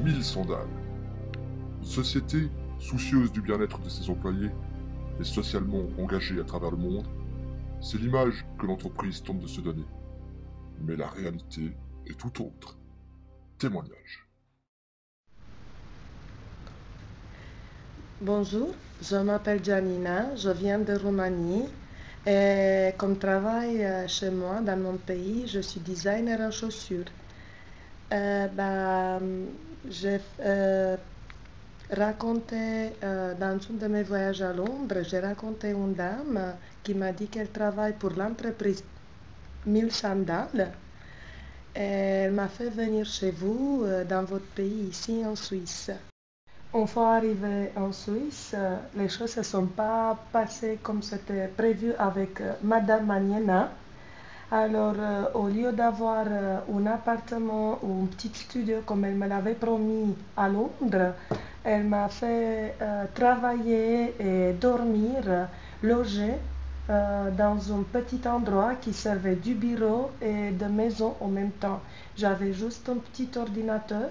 1000 sandales. Une société soucieuse du bien-être de ses employés et socialement engagée à travers le monde, c'est l'image que l'entreprise tente de se donner. Mais la réalité est tout autre. Témoignage. Bonjour, je m'appelle Janina, je viens de Roumanie et comme travail chez moi dans mon pays, je suis designer en chaussures. Bah, j'ai raconté dans un de mes voyages à Londres, j'ai raconté une dame qui m'a dit qu'elle travaille pour l'entreprise 1000 sandales. Et elle m'a fait venir chez vous, dans votre pays, ici en Suisse. Une fois arrivé en Suisse, les choses ne se sont pas passées comme c'était prévu avec Madame Maniena. Alors, au lieu d'avoir un appartement ou un petit studio comme elle me l'avait promis à Londres, elle m'a fait travailler et dormir, loger dans un petit endroit qui servait du bureau et de maison en même temps. J'avais juste un petit ordinateur,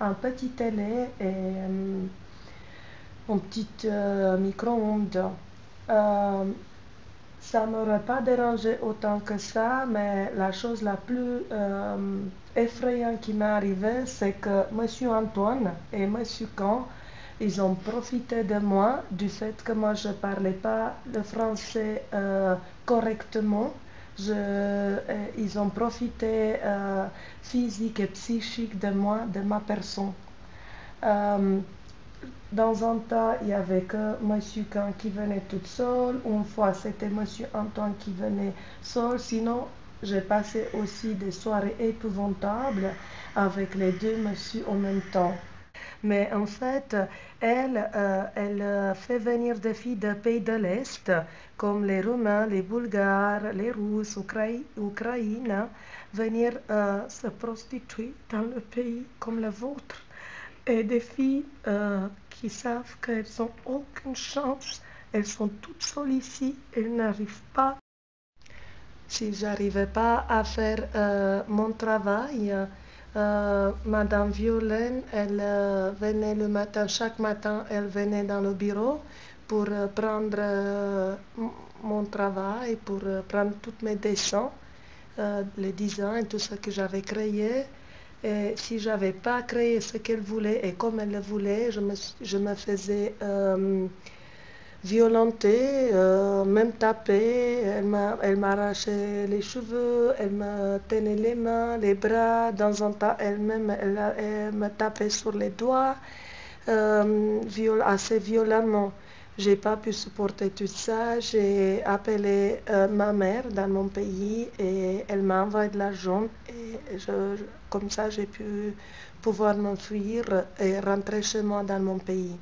un petit télé et un petit micro-ondes. Euh, Ça ne m'aurait pas dérangé autant que ça, mais la chose la plus effrayante qui m'est arrivée, c'est que Monsieur Antoine et Monsieur Camp, ils ont profité de moi du fait que moi je ne parlais pas le français correctement. Ils ont profité physique et psychique de moi, de ma personne. Euh, dans un temps, il n'y avait que Monsieur Kant qui venait toute seule. Une fois, c'était Monsieur Antoine qui venait seul. Sinon, j'ai passé aussi des soirées épouvantables avec les deux messieurs en même temps. Mais en fait, elle fait venir des filles des pays de l'Est, comme les Roumains, les Bulgares, les Russes, Ukrainiens, venir se prostituer dans le pays comme le vôtre. Et des filles qui savent qu'elles n'ont aucune chance, elles sont toutes seules ici, elles n'arrivent pas. Si j'arrivais pas à faire mon travail, Madame Violaine, elle venait le matin, chaque matin, elle venait dans le bureau pour prendre mon travail, pour prendre tous mes dessins, les designs, tout ce que j'avais créé. Et si je n'avais pas créé ce qu'elle voulait et comme elle le voulait, je me faisais violenter, même taper. Elle m'arrachait les cheveux, elle me tenait les mains, les bras. Dans un temps, elle me tapait sur les doigts assez violemment. J'ai pas pu supporter tout ça. J'ai appelé ma mère dans mon pays et elle m'a envoyé de l'argent et comme ça j'ai pu pouvoir m'enfuir et rentrer chez moi dans mon pays.